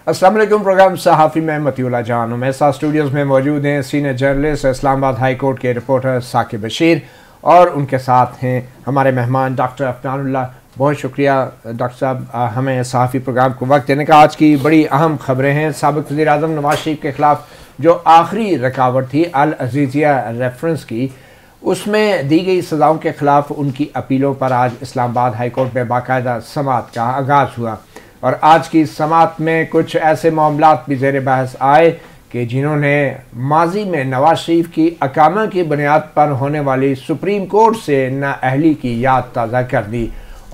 अस्सलाम वालेकुम। प्रोग्राम सहाफ़ी में मतीउल्लाह जान, मेरे साथ स्टूडियोज़ में मौजूद हैं senior journalist Islamabad high court के रिपोर्टर साकिब बशीर और उनके साथ हैं हमारे मेहमान डॉक्टर अफनानुल्लाह। बहुत शुक्रिया डॉक्टर साहब हमें सहाफ़ी प्रोग्राम को वक्त देने का। आज की बड़ी अहम खबरें हैं। साबिक़ वज़ीर-ए-आज़म नवाज शरीफ के ख़िलाफ़ जो आखिरी रुकावट थी अल अज़ीज़िया रेफरेंस की, उसमें दी गई सज़ाओं के ख़िलाफ़ उनकी अपीलों पर आज इस्लामाबाद हाई कोर्ट में बाकायदा समाअत का आगाज़ हुआ और आज की समाअत में कुछ ऐसे मामलात भी ज़ेर बहस आए कि जिन्होंने माजी में नवाज शरीफ की अकामा की बुनियाद पर होने वाली सुप्रीम कोर्ट से नाअहली की याद ताज़ा कर दी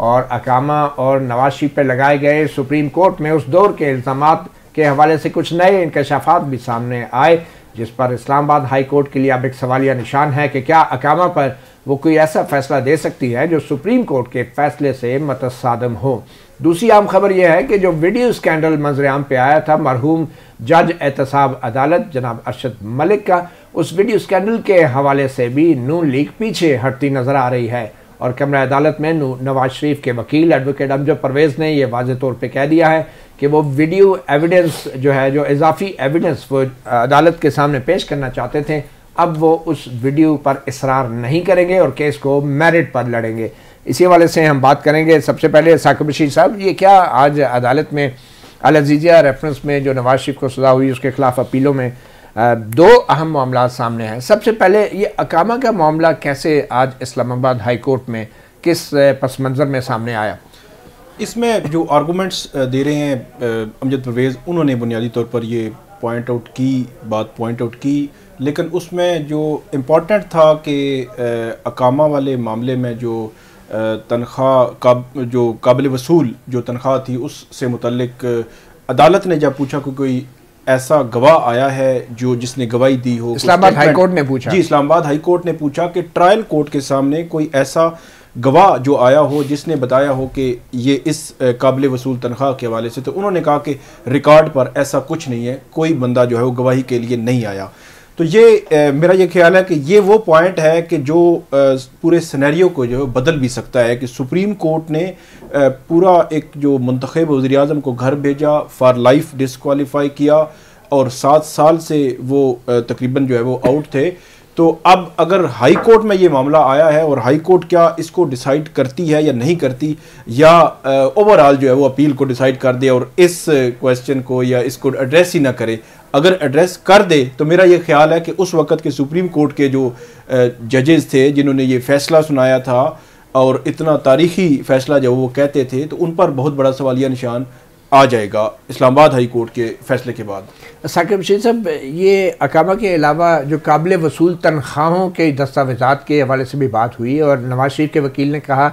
और अकामा और नवाज शरीफ पर लगाए गए सुप्रीम कोर्ट में उस दौर के इल्ज़ामात के हवाले से कुछ नए इंकशाफात भी सामने आए, जिस पर इस्लामाबाद हाई कोर्ट के लिए अब एक सवालिया निशान है कि क्या अकामा पर वो कोई ऐसा फैसला दे सकती है जो सुप्रीम कोर्ट के फैसले से मुतसादम हो। दूसरी आम खबर यह है कि जो वीडियो स्कैंडल मंजर-ए-आम पे आया था मरहूम जज एहतसाब अदालत जनाब अरशद मलिक का, उस वीडियो स्कैंडल के हवाले से भी नून लीग पीछे हटती नजर आ रही है और कमरा अदालत में नवाज शरीफ के वकील एडवोकेट अमजद परवेज़ ने यह वाज़ेह तौर पर कह दिया है कि वो वीडियो एविडेंस जो है, जो इजाफी एविडेंस वो अदालत के सामने पेश करना चाहते थे, अब वो उस वीडियो पर इसरार नहीं करेंगे और केस को मेरिट पर लड़ेंगे। इसी हवाले से हम बात करेंगे। सबसे पहले साकिब बशीर साहब, ये क्या आज अदालत में अल अज़ीज़िया रेफरेंस में जो नवाज शरीफ को सज़ा हुई उसके खिलाफ अपीलों में दो अहम मामला सामने हैं। सबसे पहले ये अकामा का मामला कैसे आज इस्लामाबाद हाई कोर्ट में किस पस मंज़र में सामने आया? इसमें जो आर्गूमेंट्स दे रहे हैं अमजद परवेज़, उन्होंने बुनियादी तौर पर ये पॉइंट आउट की, लेकिन उसमें जो इम्पोर्टेंट था कि अकामा वाले मामले में जो तनख्वाह जो काबिल वसूल जो तनख्वाह थी उससे मुतल्लिक अदालत ने जब पूछा कि कोई ऐसा गवाह आया है जो जिसने गवाही दी हो, इस्लामाबाद हाई कोर्ट ने पूछा। जी, इस्लामाबाद हाई कोर्ट ने पूछा कि ट्रायल कोर्ट के सामने कोई ऐसा गवाह जो आया हो जिसने बताया हो कि ये इस काबिल वसूल तनख्वाह के हवाले से, तो उन्होंने कहा कि रिकॉर्ड पर ऐसा कुछ नहीं है, कोई बंदा जो है वो गवाही के लिए नहीं आया। तो ये मेरा ये ख्याल है कि ये वो पॉइंट है कि जो पूरे सिनेरियो को जो है बदल भी सकता है कि सुप्रीम कोर्ट ने पूरा एक जो मुंतखब वज़ीर-ए-आज़म को घर भेजा, फॉर लाइफ डिसक्वालीफाई किया और 7 साल से वो तकरीबन जो है वो आउट थे। तो अब अगर हाई कोर्ट में ये मामला आया है और हाई कोर्ट क्या इसको डिसाइड करती है या नहीं करती, या ओवरऑल जो है वो अपील को डिसाइड कर दे और इस क्वेश्चन को या इसको एड्रेस ही ना करे, अगर एड्रेस कर दे तो मेरा ये ख्याल है कि उस वक़्त के सुप्रीम कोर्ट के जो जजेस थे जिन्होंने ये फैसला सुनाया था और इतना तारीखी फैसला जब वो कहते थे, तो उन पर बहुत बड़ा सवालिया निशान आ जाएगा इस्लामाबाद हाई कोर्ट के फैसले के बाद। साकिब बशीर साहब, ये अकामा के अलावा जो काबिल वसूल तनख्वाहों के दस्तावेज़ात के हवाले से भी बात हुई और नवाज शरीफ के वकील ने कहा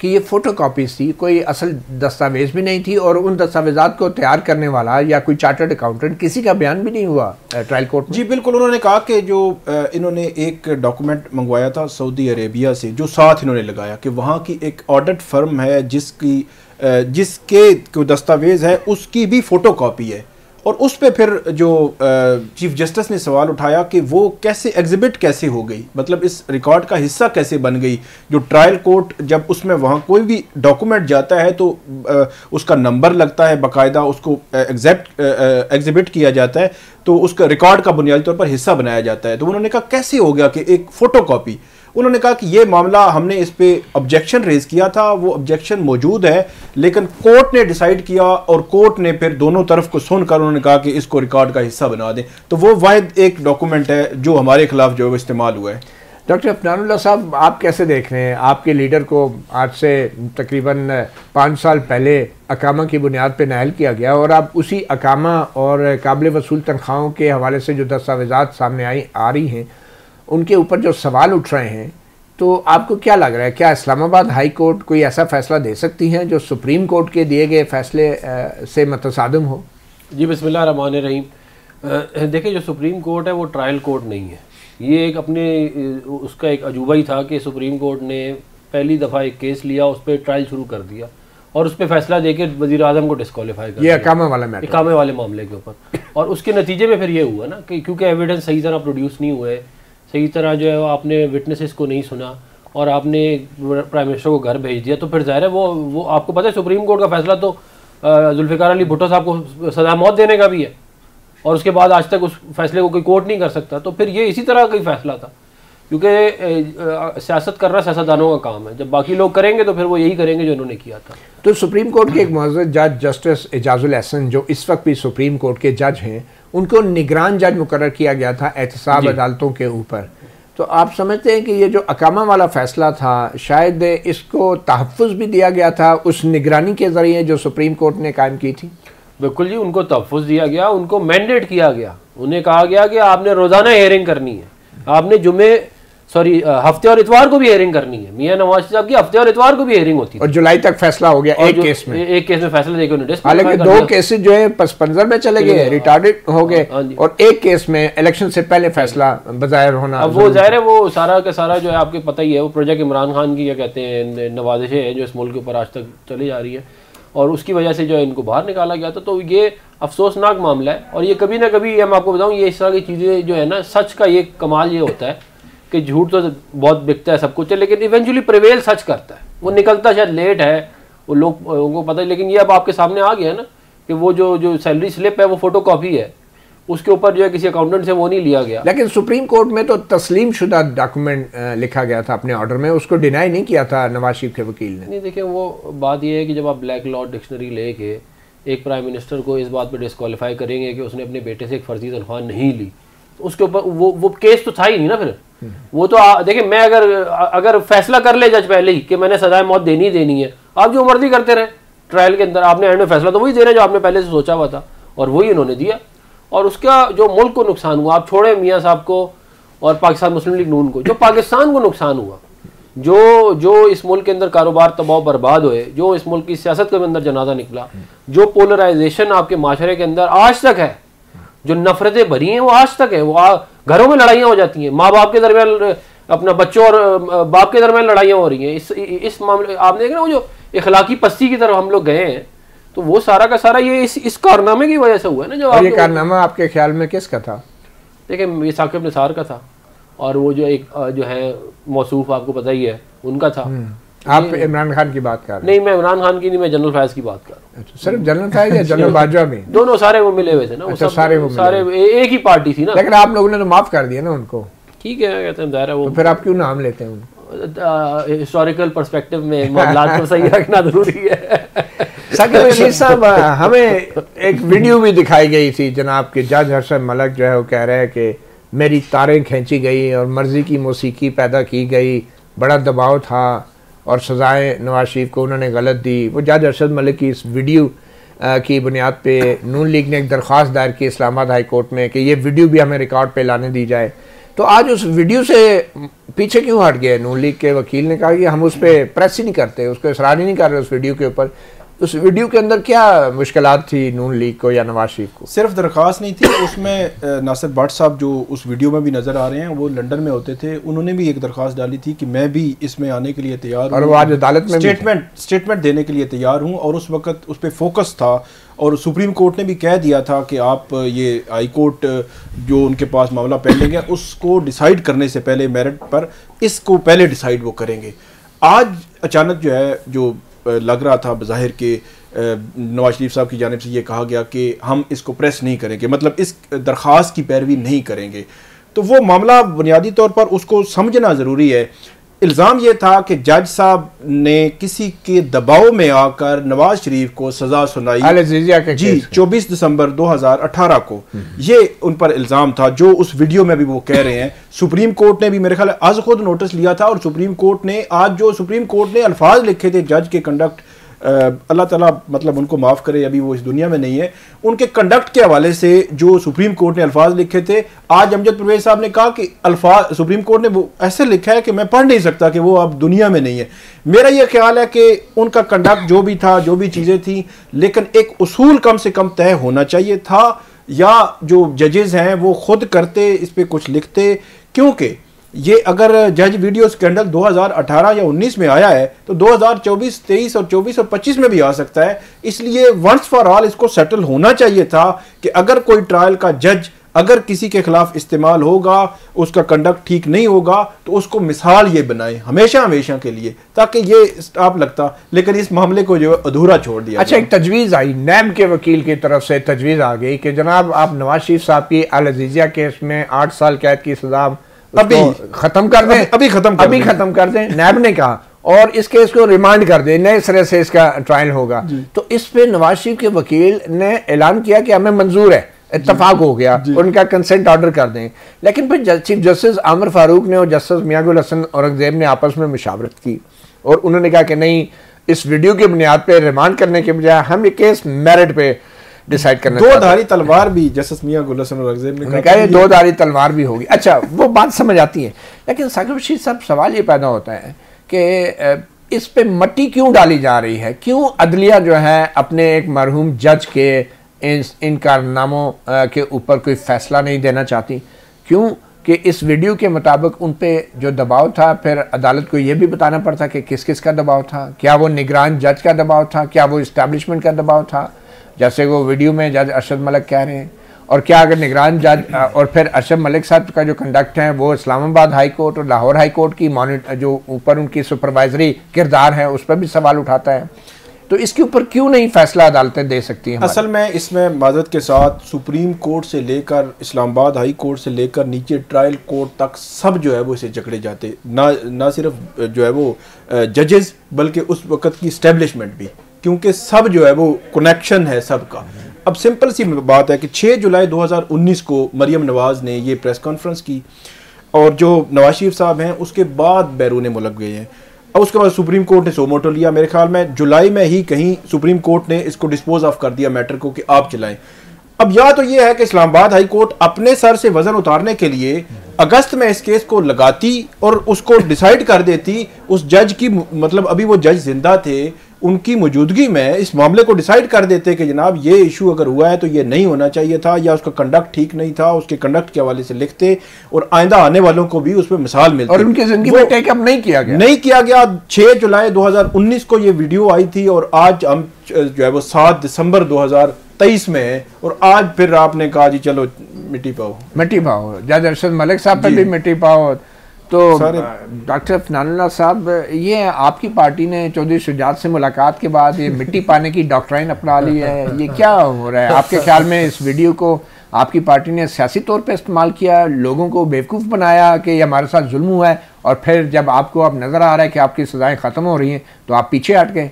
कि ये फ़ोटो कॉपीज़ थी, कोई असल दस्तावेज़ भी नहीं थी और उन दस्तावेज़ात को तैयार करने वाला या कोई चार्टर्ड अकाउंटेंट किसी का बयान भी नहीं हुआ ट्रायल कोर्ट में। जी बिल्कुल, उन्होंने कहा कि जो इन्होंने एक डॉक्यूमेंट मंगवाया था सऊदी अरेबिया से, जो साथ इन्होंने लगाया कि वहाँ की एक ऑडिट फर्म है जिसके दस्तावेज़ है उसकी भी फ़ोटो कॉपी है, और उस पर फिर जो चीफ जस्टिस ने सवाल उठाया कि वो कैसे एग्जिबिट कैसे हो गई, मतलब इस रिकॉर्ड का हिस्सा कैसे बन गई। जो ट्रायल कोर्ट जब उसमें वहाँ कोई भी डॉक्यूमेंट जाता है तो उसका नंबर लगता है, बाकायदा उसको एग्जिबिट किया जाता है, तो उसका रिकॉर्ड का बुनियादी तौर पर हिस्सा बनाया जाता है। तो उन्होंने कहा कैसे हो गया कि एक फ़ोटो कॉपी। उन्होंने कहा कि ये मामला हमने इस पे ऑब्जेक्शन रेज किया था, वो ऑब्जेक्शन मौजूद है, लेकिन कोर्ट ने डिसाइड किया और कोर्ट ने फिर दोनों तरफ को सुनकर उन्होंने कहा कि इसको रिकॉर्ड का हिस्सा बना दें। तो वो वाहिद एक डॉक्यूमेंट है जो हमारे खिलाफ जो है वो इस्तेमाल हुआ है। डॉक्टर अफनानुल्लाह साहब, आप कैसे देख रहे हैं? आपके लीडर को आज से तकरीबन 5 साल पहले अकामा की बुनियाद पर नाअहल किया गया और अब उसी अकामा और काबिल वसूल तनख्वाहों के हवाले से जो दस्तावेज़ात सामने आ रही हैं उनके ऊपर जो सवाल उठ रहे हैं, तो आपको क्या लग रहा है, क्या इस्लामाबाद हाई कोर्ट कोई ऐसा फैसला दे सकती है जो सुप्रीम कोर्ट के दिए गए फैसले से मुतसादिम हो? जी बिस्मिल्लाह रहमान रहीम। देखिए, जो सुप्रीम कोर्ट है वो ट्रायल कोर्ट नहीं है। ये एक अपने उसका एक अजूबा ही था कि सुप्रीम कोर्ट ने पहली दफ़ा एक केस लिया, उस पर ट्रायल शुरू कर दिया और उस पर फैसला देके वज़ीर-ए-आज़म को डिस्क्वालीफाई कर दिया, अकामा वाले मामले के ऊपर। और उसके नतीजे में फिर ये हुआ ना कि क्योंकि एविडेंस सही तरह प्रोड्यूस नहीं हुए, सही तरह जो है आपने विटनेसेस को नहीं सुना और आपने प्राइम मिनिस्टर को घर भेज दिया, तो फिर ज़ाहिर है वो आपको पता है सुप्रीम कोर्ट का फैसला तो जुल्फ़िकार अली भुट्टो साहब को सजा मौत देने का भी है, और उसके बाद आज तक उस फैसले को कोई कोर्ट नहीं कर सकता। तो फिर ये इसी तरह का ही फैसला था, क्योंकि सियासत करना सियासतदानों का काम है। जब बाकी लोग करेंगे तो फिर वो यही करेंगे जो इन्होंने किया था। तो सुप्रीम कोर्ट के एक मुअज़्ज़ज़ जज जस्टिस एजाजुल एहसन, जो इस वक्त भी सुप्रीम कोर्ट के जज हैं, उनको निगरान जज मुकर्रर किया गया था एहतसाब अदालतों के ऊपर। तो आप समझते हैं कि ये जो अकामा वाला फैसला था, शायद इसको तहफ़्फ़ुज़ भी दिया गया था उस निगरानी के ज़रिए जो सुप्रीम कोर्ट ने कायम की थी? बिल्कुल जी, उनको तहफ़्फ़ुज़ दिया गया, उनको मैंडेट किया गया। उन्हें कहा गया कि आपने रोज़ाना हेयरिंग करनी है, आपने हफ्ते और इतवार को भी हेयरिंग करनी है। मियां नवाज साहब की हफ्ते और इतवार को भी हेयरिंग होती है, और जुलाई तक फैसला हो गया एक केस में फैसला देके उन्हें, हालांकि 2 केसेस जो है पसपंजर में चले गए, रिटार्डेड हो गए, और एक केस में इलेक्शन से पहले फैसला बजायर होना। अब वो जाहिर है वो सारा का सारा जो है आपके पता ही है, वो प्रोजेक्ट इमरान खान की क्या कहते हैं नवाजिशें हैं जो इस मुल्क के ऊपर आज तक चली जा रही है, और उसकी वजह से जो है इनको बाहर निकाला गया था। तो ये अफसोसनाक मामला है, और ये कभी ना कभी हम आपको बताऊं, ये इस तरह की चीज़ें जो है ना, सच का ये कमाल ये होता है कि झूठ तो बहुत बिकता है, सब कुछ है, लेकिन इवेंचुअली प्रिवेल सच करता है। वो निकलता शायद लेट है, वो लोगों को पता है, लेकिन ये अब आपके सामने आ गया ना कि वो जो सैलरी स्लिप है वो फोटो कॉपी है, उसके ऊपर जो है किसी अकाउंटेंट से वो नहीं लिया गया। लेकिन सुप्रीम कोर्ट में तो तस्लीम शुदा डॉक्यूमेंट लिखा गया था अपने ऑर्डर में, उसको डिनाई नहीं किया था नवाज शरीफ के वकील ने। नहीं, देखिए वो बात ये है कि जब आप ब्लैक लॉ डिक्शनरी लेके एक प्राइम मिनिस्टर को इस बात पर डिस्क्वालीफाई करेंगे कि उसने अपने बेटे से एक फर्जी तनख्वाह नहीं ली, तो उसके ऊपर वो केस तो था ही नहीं ना। फिर वो तो देखिए, मैं अगर फैसला कर ले जज पहले ही कि मैंने सजाए मौत देनी है, आप जो मर्जी करते रहे ट्रायल के अंदर, आपने एंड में फैसला तो वही देना जो आपने पहले से सोचा हुआ था, और वही उन्होंने दिया। और उसका जो मुल्क को नुकसान हुआ, आप छोड़े मियाँ साहब को और पाकिस्तान मुस्लिम लीग नून को, जो पाकिस्तान को नुकसान हुआ, जो इस मुल्क के अंदर कारोबार तबाह बर्बाद हुए, जो इस मुल्क की सियासत के अंदर जनाजा निकला, जो पोलराइजेशन आपके माशरे के अंदर आज तक है, जो नफरतें भरी हैं वो आज तक है, वो घरों में लड़ाइयाँ हो जाती हैं, माँ बाप के दरमियान, अपना बच्चों और बाप के दरमियान लड़ाइयाँ हो रही हैं। इस मामले आपने देखा ना, वो जो इखलाकी पस्ती की तरफ हम लोग गए हैं, तो वो सारा का सारा ये इस कारनामे की वजह से हुआ है ना। जो ये कारनामा आपके ख्याल में किसका था? देखिए, ये साकिब निसार का था, और वो जो एक जो है मौसूफ आपको पता ही है उनका था। आप इमरान खान की बात कर रहे हैं? नहीं, मैं इमरान खान की नहीं, मैं जनरल फैज की बात कर रहा हूँ। सिर्फ जनरल फैज या जनरल बाजवा भी? दोनों, सारे वो मिले हुए थे ना। अच्छा, सारे एक ही पार्टी थी ना। लेकिन आप लोगों ने तो माफ कर दिया ना उनको। ठीक है, कहते हैं दायरा वो। तो फिर आप क्यों नाम लेते हैं उनको? हिस्टोरिकल पर्सपेक्टिव में मामलात को सही रखना जरूरी है। साकिब बशीर साहब, हमें एक वीडियो भी दिखाई गई थी जनाब के जज हसन मलक जो है वो कह रहे हैं कि मेरी तारें खींची गई और मर्जी की मौसीकी पैदा की गई, बड़ा दबाव था और सज़ाएँ नवाज शरीफ को उन्होंने गलत दी। वो जज अरशद मलिक की इस वीडियो की बुनियाद पे नून लीग ने एक दरख्वास्त दायर की इस्लामाबाद हाई कोर्ट में कि ये वीडियो भी हमें रिकॉर्ड पे लाने दी जाए। तो आज उस वीडियो से पीछे क्यों हट गए? नून लीग के वकील ने कहा कि हम उस पर प्रेस ही नहीं करते, उसको इसरार ही नहीं कर रहे उस वीडियो के ऊपर। उस वीडियो के अंदर क्या मुश्किलात थी नून लीग को या नवाज शरीफ को? सिर्फ दरख्वास्त नहीं थी उसमें, नासिर भट्ट साहब जो उस वीडियो में भी नज़र आ रहे हैं, वो लंदन में होते थे, उन्होंने भी एक दरख्वास्त डाली थी कि मैं भी इसमें आने के लिए तैयार हूँ, और वो आज अदालत में स्टेटमेंट देने के लिए तैयार हूँ। और उस वक्त उस पर फोकस था, और सुप्रीम कोर्ट ने भी कह दिया था कि आप ये हाई कोर्ट जो उनके पास मामला पेंडिंग है उसको डिसाइड करने से पहले मेरिट पर इसको पहले डिसाइड वो करेंगे। आज अचानक जो है, जो लग रहा था बज़ाहिर के नवाज शरीफ साहब की जानिब से ये कहा गया कि हम इसको प्रेस नहीं करेंगे, मतलब इस दरख्वास्त की पैरवी नहीं करेंगे, तो वो मामला बुनियादी तौर पर उसको समझना ज़रूरी है। इल्ज़ाम ये था कि जज साहब ने किसी के दबाव में आकर नवाज शरीफ को सज़ा सुनाई जी 24 दिसंबर 2018 को, ये उन पर इल्ज़ाम था, जो उस वीडियो में भी वो कह रहे हैं। सुप्रीम कोर्ट ने भी मेरे ख्याल आज खुद नोटिस लिया था, और सुप्रीम कोर्ट ने आज जो सुप्रीम कोर्ट ने अल्फाज लिखे थे जज के कंडक्ट, अल्लाह ताला मतलब उनको माफ़ करे, अभी वो इस दुनिया में नहीं है, उनके कंडक्ट के हवाले से जो सुप्रीम कोर्ट ने अल्फाज लिखे थे, आज अमजद परवेज साहब ने कहा कि अल्फाज सुप्रीम कोर्ट ने वो ऐसे लिखा है कि मैं पढ़ नहीं सकता कि वो अब दुनिया में नहीं है। मेरा ये ख्याल है कि उनका कंडक्ट जो भी था, जो भी चीज़ें थी, लेकिन एक उसूल कम से कम तय होना चाहिए था, या जो जजेस हैं वो खुद करते, इस पर कुछ लिखते, क्योंकि ये अगर जज वीडियो स्कैंडल 2018 या 19 में आया है तो 2024, 23 और 24 और 25 में भी आ सकता है। इसलिए वंस फॉर ऑल इसको सेटल होना चाहिए था कि अगर कोई ट्रायल का जज अगर किसी के खिलाफ इस्तेमाल होगा, उसका कंडक्ट ठीक नहीं होगा, तो उसको मिसाल ये बनाए हमेशा हमेशा के लिए, ताकि ये स्टॉप लगता। लेकिन इस मामले को जो अधूरा छोड़ दिया। अच्छा, एक तजवीज़ आई, नैब के वकील की तरफ से तजवीज़ आ गई कि जनाब आप नवाज शरीफ साहब की अल अजीज़िया केस में 8 साल कैद की सजा अभी खत्म कर दें, अभी खत्म कर दें, नैब ने कहा, और इस केस को रिमांड कर दे, नए सिरे से इसका ट्रायल होगा। तो इस पे नवाज शरीफ के वकील ने ऐलान किया कि हमें मंजूर है, इत्तफाक हो गया, उनका कंसेंट ऑर्डर कर दें। लेकिन फिर चीफ जस्टिस आमिर फारूक ने और जस्टिस मियां गुल हसन औरंगजेब ने आपस में मुशावरत की और उन्होंने कहा कि नहीं, इस वीडियो की बुनियाद पे रिमांड करने के बजाय हम ये केस मेरिट पे डिसाइड करना। दो धारी तलवार भी जस्टिस मियां गुल हसन औरंगजेब ने कहा, दो धारी तलवार भी होगी। अच्छा, वो बात समझ आती है, लेकिन साकिब रशीद साहब सवाल ये पैदा होता है कि इस पे मट्टी क्यों डाली जा रही है? क्यों अदलिया जो है अपने एक मरहूम जज के इन कारनामों के ऊपर कोई फैसला नहीं देना चाहती? क्यों कि इस वीडियो के मुताबिक उन पे जो दबाव था, फिर अदालत को ये भी बताना पड़ता कि किस किस का दबाव था। क्या वो निगरान जज का दबाव था? क्या वो इस्टेब्लिशमेंट का दबाव था, जैसे वो वीडियो में जज अरशद मलिक कह रहे हैं? और क्या अगर निगरान जज और फिर अरशद मलिक साहब का जो कंडक्ट है वो इस्लामाबाद हाई कोर्ट और लाहौर हाई कोर्ट की जो ऊपर उनकी सुपरवाइजरी किरदार है, उस पर भी सवाल उठाता है, तो इसके ऊपर क्यों नहीं फैसला अदालतें दे सकती हैं? असल में इसमें माजरत के साथ सुप्रीम कोर्ट से लेकर इस्लामाबाद हाई कोर्ट से लेकर नीचे ट्रायल कोर्ट तक सब जो है वो इसे जकड़े जाते, ना सिर्फ जो है वो जजेस बल्कि उस वक़्त की इस्टेब्लिशमेंट भी, क्योंकि सब जो है वो कनेक्शन है सबका। अब सिंपल सी बात है कि 6 जुलाई 2019 को मरियम नवाज़ ने ये प्रेस कॉन्फ्रेंस की और जो नवाज शरीफ साहब हैं उसके बाद बैरून मुल्क गए हैं। अब उसके बाद सुप्रीम कोर्ट ने सोमोटो लिया, मेरे ख्याल में जुलाई में ही कहीं सुप्रीम कोर्ट ने इसको डिस्पोज ऑफ कर दिया मैटर को कि आप चलाएं। अब या तो ये है कि इस्लामाबाद हाई कोर्ट अपने सर से वजन उतारने के लिए अगस्त में इस केस को लगाती और उसको डिसाइड कर देती, उस जज की मतलब अभी वो जज जिंदा थे, उनकी मौजूदगी में इस मामले को डिसाइड कर देते कि जनाब ये इशू अगर हुआ है तो ये नहीं होना चाहिए था, या उसका कंडक्ट ठीक नहीं था, उसके कंडक्ट के हवाले से लिखते और आइंदा आने वालों को भी उस पर मिसाल मिलती। और उनकी जिंदगी में टेकअप नहीं किया गया। 6 जुलाई 2019 को ये वीडियो आई थी और आज हम जो है वो 7 दिसंबर 2023 में है और आज फिर आपने कहा जी चलो मिट्टी पाओ। जज अरशद मलिक साहब पर भी मिट्टी पाओ। तो डॉक्टर अफनानुल्लाह साहब, ये आपकी पार्टी ने चौधरी शुजात से मुलाकात के बाद ये मिट्टी पाने की डॉक्ट्राइन अपना ली है, ये क्या हो रहा है आपके ख्याल में? इस वीडियो को आपकी पार्टी ने सियासी तौर पे इस्तेमाल किया, लोगों को बेवकूफ़ बनाया कि ये हमारे साथ जुल्म हुआ है, और फिर जब आपको अब नज़र आ रहा है कि आपकी सज़ाएँ ख़त्म हो रही हैं तो आप पीछे हट गए?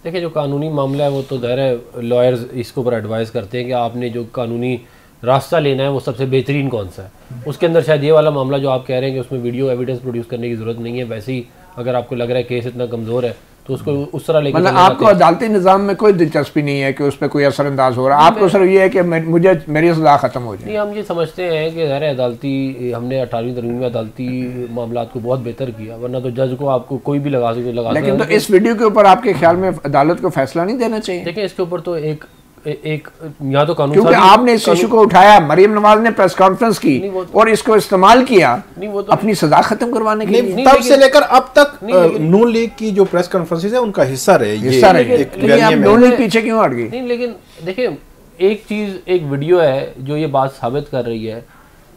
देखिए, जो कानूनी मामला है वो तो ज़ाहिर है लॉयर्स इसके ऊपर एडवाइस करते हैं कि आपने जो कानूनी रास्ता लेना है वो सबसे बेहतरीन कौन सा है। उसके अंदर शायद ये वाला मामला जो आप कह रहे हैं कि उसमें वीडियो एविडेंस प्रोड्यूस करने की ज़रूरत नहीं है, वैसे ही अगर आपको लग रहा है केस इतना कमज़ोर है तो उसको उस तरह लेकर मतलब आपको अदालती निज़ाम में कोई दिलचस्पी नहीं है कि उस पर कोई असरअंदाज हो रहा है, आपको सिर्फ ये है कि मुझे मेरी सज़ा ख़त्म हो जाए? नहीं, हम ये समझते हैं कि ज़ाहिर अदालती, हमने 18वीं तरमीम में अदालती मामला को बहुत बेहतर किया, वरना तो जज को आपको कोई भी लगा सकते। लेकिन तो इस वीडियो के ऊपर आपके ख्याल में अदालत को फैसला नहीं देना चाहिए? देखिए, इसके ऊपर तो एक या तो कानून, क्योंकि आपने इस इशू को उठाया, मरियम नवाज ने प्रेस कॉन्फ्रेंस की और इसको इस्तेमाल किया अपनी सजा खत्म करवाने के लिए। तब से लेकर अब तक नून लीग की जो प्रेस कॉन्फ्रेंस है उनका हिस्सा रहे। नून लीग पीछे क्यों हट गई? नहीं, लेकिन देखिए, एक चीज, एक वीडियो है जो ये बात साबित कर रही है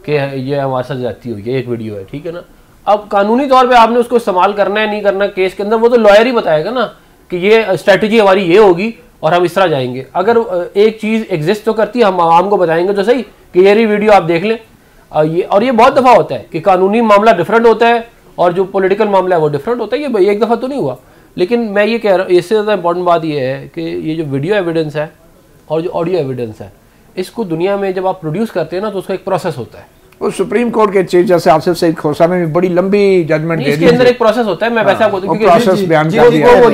कि ये हमारे साथ जाती हुई है, एक वीडियो है, ठीक है ना। अब कानूनी तौर पे आपने उसको इस्तेमाल करना है नहीं करना केस के अंदर, वो तो लॉयर ही बताएगा ना कि ये स्ट्रेटजी हमारी ये होगी और हम इस तरह जाएंगे। अगर एक चीज़ एग्जिस्ट तो करती है, हम आवाम को बताएंगे तो सही कि ये रही वीडियो, आप देख लें। ये बहुत दफ़ा होता है कि कानूनी मामला डिफरेंट होता है और जो पॉलिटिकल मामला है वो डिफरेंट होता है। ये एक दफ़ा तो नहीं हुआ, लेकिन मैं ये कह रहा हूँ, इससे ज़्यादा इंपॉर्टेंट बात ये है कि ये जो वीडियो एविडेंस है और जो ऑडियो एविडेंस है, इसको दुनिया में जब आप प्रोड्यूस करते हैं ना तो उसका एक प्रोसेस होता है। वो सुप्रीम कोर्ट के चीफ जैसे आसिफ सईद खोसा ने बड़ी लंबी जजमेंट दी, इसके अंदर एक प्रोसेस होता है। मैं वैसे आपको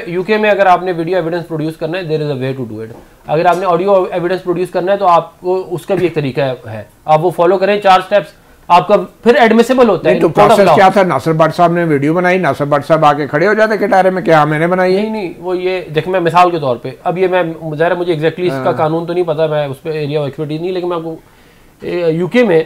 यूके में अगर आपने वीडियो एविडेंस प्रोड्यूस करना है, there is a way to do it. अगर आपने ऑडियो एविडेंस प्रोड्यूस करना है तो आपको उसका भी एक तरीका है, आप वो फॉलो करें, 4 स्टेप्स, आपका फिर एडमिसिबल होता है। तो प्रोसेस क्या था? नासिर भट्ट साहब ने वीडियो बनाई, नासिर भट्ट साहब आके खड़े हो जाते कटारे में, क्या मैंने बनाई है? नहीं, वो ये देख, मैं मिसाल के तौर पे, अब ये मैं ज़ाहिर मुझे एग्जैक्टली इसका कानून तो नहीं पता, मैं उस पर एरिया ऑफ एक्सपर्टीज नहीं, लेकिन मैं आपको यूके में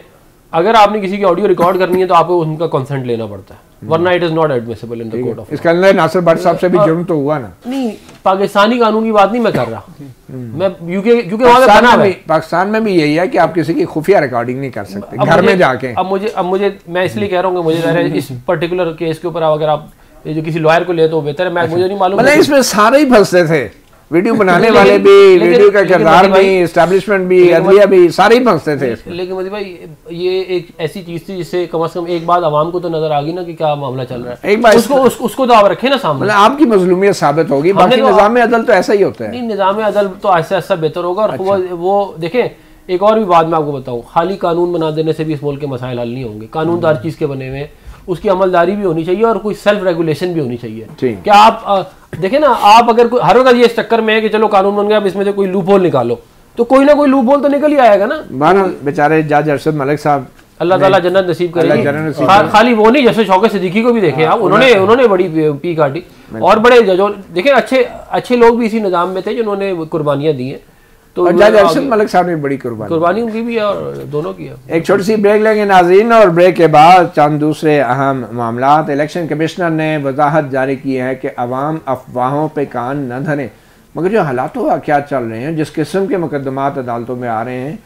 अगर आपने किसी की ऑडियो रिकॉर्ड करनी है तो आपको उनका कंसेंट लेना पड़ता है। वरना it is not admissible in the court of. इसके अंदर नासिर भट्ट साहब से भी जुर्म तो हुआ ना। नहीं, पाकिस्तानी कानून की बात नहीं मैं कर रहा, मैं यूके क्योंकि वहां पे बना है। पाकिस्तान में भी यही है कि आप किसी की खुफिया रिकॉर्डिंग नहीं कर सकते घर में जाके। अब मुझे मैं इसलिए कह रहा हूँ कि मुझे ज़रा इस पर्टिकुलर केस के ऊपर अगर आप ये जो किसी लॉयर को ले तो बेहतर है। मुझे नहीं मालूम, मतलब इसमें सारे ही फंसते थे, वीडियो बनाने वाले भी, वीडियो का किरदार भी, एस्टैब्लिशमेंट भी, अदलिया भी, सारे ही फंसते थे। लेकिन मोदी भाई ये एक ऐसी चीज थी जिससे कम से कम एक बात आवाम को तो नजर आ गई ना कि क्या मामला चल रहा है। एक बार उसको तो आप रखे ना सामने, मतलब आपकी मजलूमियत साबित होगी। बाकी निजाम अदल तो ऐसा ही होता है। नहीं, निजाम अदल तो ऐसा ऐसा बेहतर होगा। और वो देखें, एक और भी बात मैं आपको बताऊं, खाली कानून बना देने से भी इस मुल्क के मसाइल हल नहीं होंगे। कानून तो हर चीज के बने हुए हैं, उसकी अमलदारी भी होनी चाहिए और कोई सेल्फ रेगुलेशन भी होनी चाहिए। क्या आप देखें ना, आप अगर हर वक्त ये इस चक्कर में है कि चलो कानून बन गया अब इसमें से कोई लूप होल निकालो, तो कोई ना कोई लूप होल तो निकल ही आएगा ना। बेचारे जज अरशद मलिक साहब, अल्लाह ताला जन्नत नसीब करेगी। खाली वो नहीं, जैसे शौकत सिद्दीकी को भी देखे आप, उन्होंने बड़ी पी काटी। और बड़े जजों देखें, अच्छे लोग भी इसी निजाम में थे जिन्होंने कुर्बानियां दी हैं। तो जज अरशद मलिक साहब ने बड़ी कुर्बानी उनकी भी है और दोनों की है। एक छोटी सी ब्रेक लेंगे नाज़रीन, और ब्रेक के बाद चंद दूसरे अहम मामलात। इलेक्शन कमिश्नर ने वजाहत जारी की है कि अवाम अफवाहों पे कान न धरें, मगर जो हालात क्या चल रहे हैं, जिस किस्म के मुकदमात अदालतों में आ रहे हैं,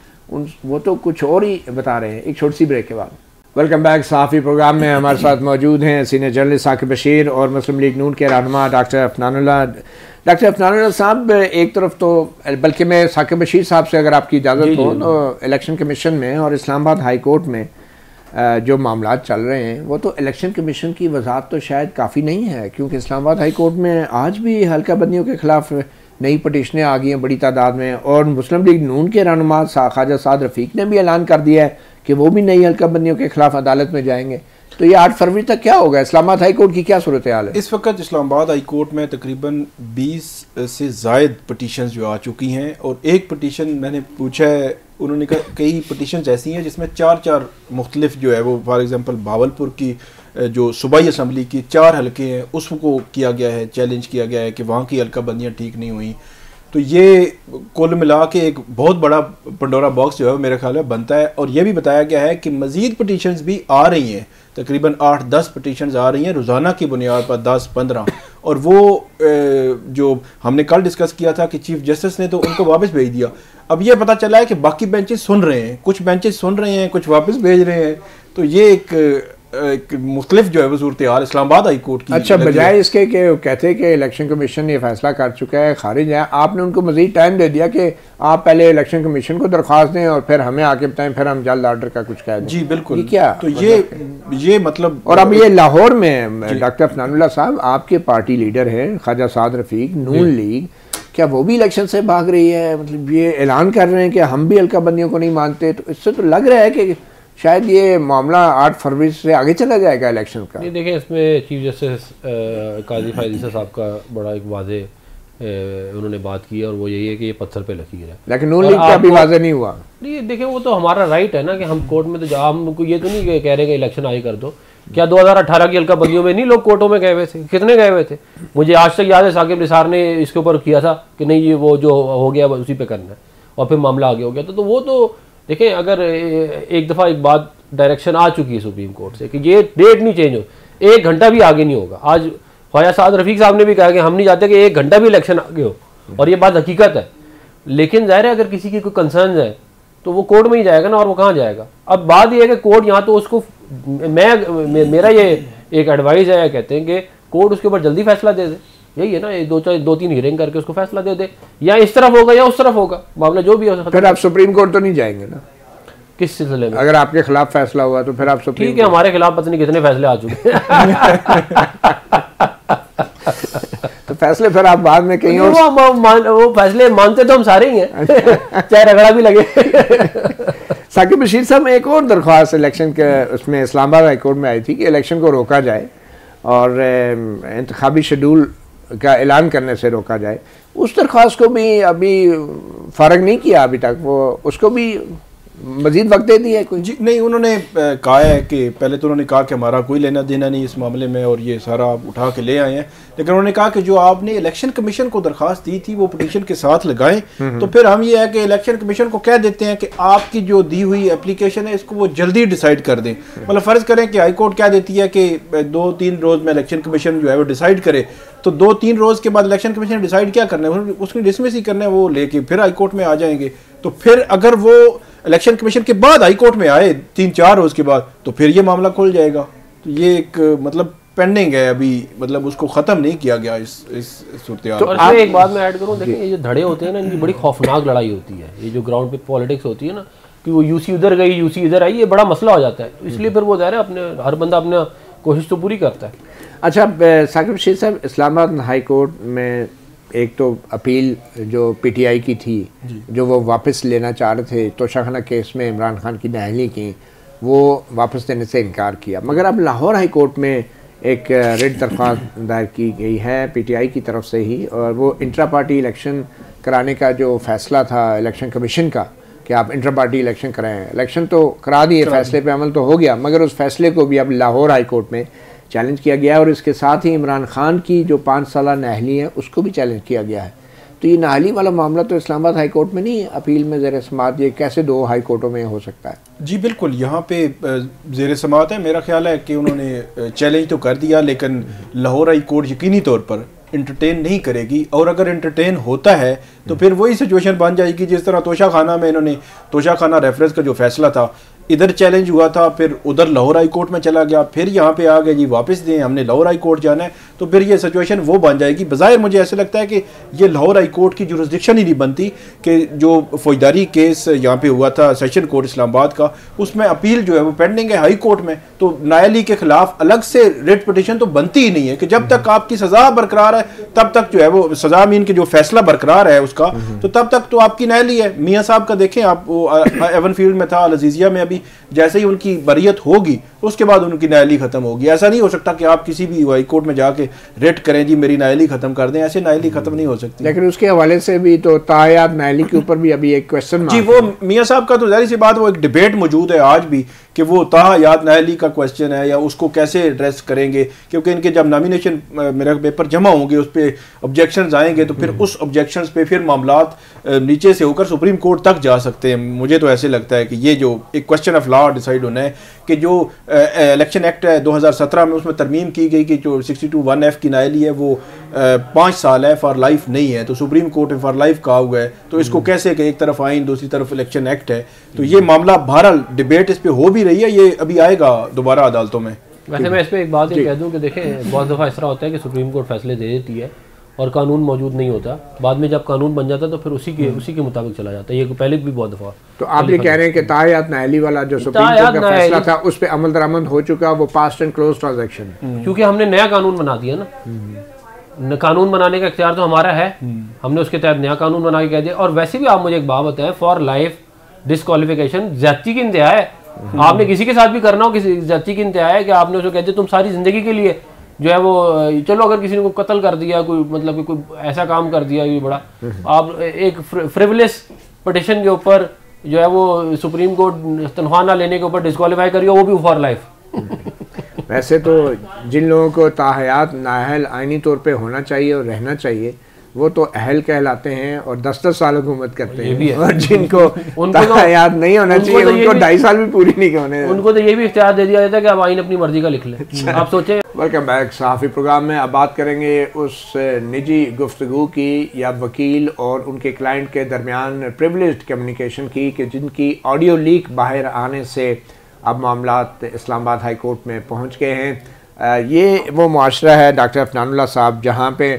वो तो कुछ और ही बता रहे हैं। एक छोटी सी ब्रेक के बाद वेलकम बैक। सहाफ़ी प्रोग्राम में हमारे साथ मौजूद हैं सीनियर जर्नलिस्ट साकिब बशीर और मुस्लिम लीग नून के रहनुमा डॉक्टर अफनानुल्लाह। डॉक्टर अफनानुल्लाह साहब, एक तरफ तो बल्कि मैं साकिब बशीर साहब से अगर आपकी इजाज़त हो तो इलेक्शन कमीशन में और इस्लामाबाद हाई कोर्ट में जो मामला चल रहे हैं, वो तो इलेक्शन कमीशन की वजाहत तो शायद काफ़ी नहीं है, क्योंकि इस्लामाबाद हाई कोर्ट में आज भी हल्का बंदियों के खिलाफ नई पटिशनें आ गई हैं बड़ी तादाद में। और मुस्लिम लीग नून के रहनुमा ख्वाजा साद रफ़ीक ने भी ऐलान कर दिया है कि वो भी नई हल्का बंदियों के खिलाफ अदालत में जाएंगे। तो ये 8 फरवरी तक क्या होगा? इस्लामाबाद हाई कोर्ट की क्या सूरत हाल है इस वक्त? इस्लामाबाद हाई कोर्ट में तकरीबन 20 से ज़ायद पटिशन्स जो आ चुकी हैं, और एक पटिशन मैंने पूछा है, उन्होंने कहा कई पटिशन्स ऐसी हैं जिसमें 4 मुख्तलिफ जो है वो, फॉर एग्ज़ाम्पल भावलपुर की जो सूबाई असम्बली की 4 हल्के हैं उसको किया गया है, चैलेंज किया गया है कि वहाँ की हल्का बंदियाँ ठीक नहीं हुई। तो ये कुल मिला के एक बहुत बड़ा पंडोरा बॉक्स जो है मेरे ख्याल में बनता है। और ये भी बताया गया है कि मज़ीद पटिशन्स भी आ रही हैं, तकरीबन 8-10 पटिशन्स आ रही हैं रोज़ाना की बुनियाद पर, 10-15। और वो जो हमने कल डिस्कस किया था कि चीफ जस्टिस ने तो उनको वापस भेज दिया। अब ये पता चला है कि बाकी बेंचेस सुन रहे हैं, कुछ बेंचेस सुन रहे हैं, कुछ वापस भेज रहे हैं। तो ये एक मुख्तलिफ जो है वो सूरत हाल इस्लामाबाद हाई कोर्ट की। अच्छा, बजाय इसके कि कहते हैं कि इलेक्शन कमीशन ये फैसला कर चुका है, खारिज है, आपने उनको मजीद टाइम दे दिया कि आप पहले इलेक्शन कमीशन को दरख्वास्त दें और फिर हमें आके बताएं, फिर हम जल्द ऑर्डर का कुछ कह दें। जी बिल्कुल। ये क्या तो ये मतलब, और अब ये लाहौर में डॉक्टर अफनानुल्लाह साहब आपके पार्टी लीडर हैं ख्वाजा साद रफ़ीक, नून लीग, क्या वो भी इलेक्शन से भाग रही है? मतलब ये ऐलान कर रहे हैं कि हम भी हल्का बंदियों को नहीं मानते। तो इससे तो लग रहा है कि शायद ये मामला 8 फरवरी से आगे चला जाएगा इलेक्शन का। नहीं, देखें, इसमें चीफ जस्टिस काजी फायद ईसा साहब का बड़ा एक वाजे उन्होंने बात की है, और वो यही है कि ये पत्थर पे लकीर है। लेकिन नून लीग का भी वाजे नहीं हुआ। नहीं, देखें, वो तो हमारा राइट है ना कि हम कोर्ट में तो हमको ये तो नहीं कह रहे कि इलेक्शन आगे कर दो। क्या 2018 की हल्का बंदियों में नहीं लोग कोर्टों में गए हुए थे? कितने गए हुए थे? मुझे आज तक याद है साकिब निसार ने इसके ऊपर किया था कि नहीं, ये वो जो हो गया उसी पे करना है, और फिर मामला आगे हो गया। तो वो तो देखें, अगर एक दफ़ा एक बात डायरेक्शन आ चुकी है सुप्रीम कोर्ट से कि ये डेट नहीं चेंज हो, 1 घंटा भी आगे नहीं होगा। आज ख्वाजा साद रफ़ीक साहब ने भी कहा कि हम नहीं चाहते कि 1 घंटा भी इलेक्शन आगे हो, और ये बात हकीकत है। लेकिन ज़ाहिर है अगर किसी की कोई कंसर्न है तो वो कोर्ट में ही जाएगा ना, और वो कहाँ जाएगा? अब बात ये है कि कोर्ट यहाँ तो उसको मेरा ये एक एडवाइस है, कहते हैं कि कोर्ट उसके ऊपर जल्दी फैसला दे दे। यही है ना, 2-3 हियरिंग करके उसको फैसला दे दे, या इस तरफ होगा या उस तरफ होगा, मामला जो भी हो सकता है। फिर आप सुप्रीम कोर्ट तो नहीं जाएंगे ना? किस सिलसिले में? अगर आपके खिलाफ फैसला हुआ तो फिर आप सुप्रीम, ठीक है, हमारे खिलाफ पता नहीं कितने फैसले आ चुके तो फैसले फिर आप बाद में कहीं और वो फैसले मानते तो हम सारे ही हैं चाहे रगड़ा भी लगे। साकिब बशीर साहब, एक और दरख्वास्त इलेक्शन के उसमें इस्लामाबाद हाई कोर्ट में आई थी कि इलेक्शन को रोका जाए और इंतखाबी शेड्यूल का ऐलान करने से रोका जाए। उस दरख्वास्त को भी अभी फ़र्क नहीं किया अभी तक, वो उसको भी मजीद वक्त दे दिया है कोई? जी नहीं, उन्होंने कहा है कि पहले तो उन्होंने कहा कि हमारा कोई लेना देना नहीं इस मामले में और ये सारा आप उठा के ले आए हैं, लेकिन उन्होंने कहा कि जो आपने इलेक्शन कमीशन को दरखास्त दी थी वो पिटीशन के साथ लगाएं। तो फिर हम ये है कि इलेक्शन कमीशन को कह देते हैं कि आपकी जो दी हुई एप्लीकेशन है इसको वो जल्दी डिसाइड कर दें। मतलब फ़र्ज़ करें कि हाई कोर्ट क्या देती है कि 2-3 रोज़ में इलेक्शन कमीशन जो है वो डिसाइड करे, तो 2-3 रोज़ के बाद इलेक्शन कमीशन डिसाइड क्या करना है, उसकी डिसमिस ही करना है, वो लेके फिर हाई कोर्ट में आ जाएंगे। तो फिर अगर वो इलेक्शन कमीशन के बाद हाई कोर्ट में आए 3-4 रोज़ के बाद, तो फिर ये मामला खुल जाएगा। तो ये एक मतलब पेंडिंग है अभी, मतलब उसको ख़त्म नहीं किया गया इस सूरत-ए-हाल। तो आप एक बात मैं ऐड करूँ, देखिए ये जो धड़े होते हैं ना, इनकी बड़ी खौफनाक लड़ाई होती है। ये जो ग्राउंड पे पॉलिटिक्स होती है ना, कि वो यूसी उधर गई यूसी इधर आई, ये बड़ा मसला हो जाता है। इसलिए फिर वो ज़ाहिर है अपने हर बंदा अपना कोशिश तो पूरी करता है। अच्छा साकिब बशीर साहब, इस्लामाबाद हाई कोर्ट में एक तो अपील जो पीटीआई की थी, जो वो वापस लेना चाह रहे थे तोशाखाना केस में इमरान खान की नाअहली की, वो वापस देने से इनकार किया। मगर अब लाहौर हाई कोर्ट में एक रिट दरख्वास्त दायर की गई है पीटीआई की तरफ से ही, और वो इंट्रा पार्टी इलेक्शन कराने का जो फैसला था इलेक्शन कमीशन का कि आप इंट्रा पार्टी इलेक्शन कराएं, इलेक्शन तो करा दिए, फैसले पे अमल तो हो गया, मगर उस फैसले को भी अब लाहौर हाई कोर्ट में चैलेंज किया गया, और इसके साथ ही इमरान खान की जो 5 साल नाअहली है उसको भी चैलेंज किया गया है। तो ये नाअहली वाला मामला तो इस्लामाबाद हाई कोर्ट में नहीं है, अपील में ज़ेर समाअत, ये कैसे 2 हाई कोर्टों में हो सकता है? जी बिल्कुल, यहाँ पे ज़ेर समाअत है। मेरा ख्याल है कि उन्होंने चैलेंज तो कर दिया, लेकिन लाहौर हाई कोर्ट यकीनी तौर पर इंटरटेन नहीं करेगी, और अगर इंटरटेन होता है तो फिर वही सिचुएशन बन जाएगी जिस तरह तोशाखाना में इन्होंने तोशाखाना रेफरेंस का जो फैसला था, इधर चैलेंज हुआ था, फिर उधर लाहौर हाई कोर्ट में चला गया, फिर यहाँ पे आ गए जी वापस दें, हमने लाहौर हाई कोर्ट जाना है, तो फिर ये सिचुएशन वो बन जाएगी। बज़ाहिर मुझे ऐसे लगता है कि ये लाहौर हाई कोर्ट की जुरिस्डिक्शन ही नहीं बनती कि जो फौजदारी केस यहाँ पे हुआ था सेशन कोर्ट इस्लामाबाद का, उसमें अपील जो है वो पेंडिंग है हाई कोर्ट में, तो नाअहली के खिलाफ अलग से रिट पिटीशन तो बनती ही नहीं है कि जब तक आपकी सज़ा बरकरार है तब तक जो है वो सज़ा मीन के जो फैसला बरकरार है उसका, तो तब तक तो आपकी नाअहली है। मियाँ साहब का देखें आप, वो एवन फील्ड में था, अल अज़ीज़िया में, अभी जैसे ही उनकी बरियत होगी उसके बाद उनकी नाअहली खत्म होगी। ऐसा नहीं हो सकता कि आप किसी भी हाई कोर्ट में जाके रेट करें जी मेरी नाअहली खत्म कर दें, ऐसे नाअहली खत्म नहीं हो सकती। लेकिन उसके हवाले से भी तो तायात नाअहली के ऊपर भी अभी एक क्वेश्चन जी, वो मियाँ साहब का तो जाहिर सी बात वो एक डिबेट मौजूद है आज भी कि वो तायात नाअहली का क्वेश्चन है या उसको कैसे एड्रेस करेंगे, क्योंकि इनके जब नॉमिनेशन मेरा पेपर जमा होंगे उस पर ऑब्जेक्शंस आएंगे, तो फिर उस ऑब्जेक्शंस पे फिर मामलात नीचे से होकर सुप्रीम कोर्ट तक जा सकते हैं। मुझे तो ऐसे लगता है कि ये जो एक क्वेश्चन ऑफ लॉ डिसाइड होना है कि जो इलेक्शन एक्ट है 2017 में, उसमें तरमीम की गई कि जो 62(1)(f) की नाअहली है वो 5 साल है, फॉर लाइफ नहीं है, तो सुप्रीम कोर्ट ने फॉर लाइफ कहा हुआ है, तो इसको कैसे कि एक तरफ आइन दूसरी तरफ इलेक्शन एक्ट है, तो ये मामला बहरहाल डिबेट इस पर हो भी रही है, ये अभी आएगा दोबारा अदालतों में। वैसे मैं इस पर एक बात ये कह दूं कि देखें बहुत दफ़ा इस तरह होता है कि सुप्रीम कोर्ट फैसले दे देती है और कानून मौजूद नहीं होता, बाद में जब कानून बन जाता है तो फिर उसी के मुताबिक चला जाता है। ये पहले भी बहुत दफ़ा। तो आप ये कह रहे हैं कि तायात नाअहली वाला जो सुप्रीम कोर्ट का फैसला था उस पर अमल दरामद हो चुका, वो पास्ट एंड क्लोज ट्रांजैक्शन, क्योंकि हमने नया कानून बना दिया ना, कानून बनाने का इख्तियार तो हमारा है, हमने उसके तहत नया कानून बना के कह दिया। और वैसे भी आप मुझे एक बात बताएं, फॉर लाइफ डिस्क्वालिफिकेशन ज्यादती की इंतहा है। आपने किसी के साथ भी करना हो, किसी ज्यादती की इंतहा है कि आपने उसको कहते तुम सारी जिंदगी के लिए जो है वो, चलो अगर किसी ने को कत्ल कर दिया, कोई मतलब कोई ऐसा काम कर दिया ये बड़ा, आप एक फ्रिवलेस पिटीशन के ऊपर जो है वो सुप्रीम कोर्ट तनख्वाह ना लेने के ऊपर डिस्क्वालीफाई करिए, वो भी फॉर लाइफ। वैसे तो जिन लोगों को ताहयात नाअहल आइनी तौर पे होना चाहिए और रहना चाहिए वो तो अहल कहलाते हैं और 10-10 साल हुकूमत करते हैं, और जिनको ताहयात नहीं होना चाहिए उनको 2.5 साल भी पूरी नहीं होने, उनको तो ये भी इख्तियार दे दिया जाता है कि आप आइन अपनी मर्जी का लिख लें। आप सोचें। Welcome back. सहाफ़ी प्रोग्राम में अब बात करेंगे उस निजी गुफ्तगू की या वकील और उनके क्लाइंट के दरमियान प्रिविलेज्ड कम्युनिकेशन की कि जिनकी ऑडियो लीक बाहर आने से अब मामलात इस्लामाबाद हाई कोर्ट में पहुंच गए हैं। ये वो मुआशरा है डॉक्टर अफनानुल्लाह साहब जहां पे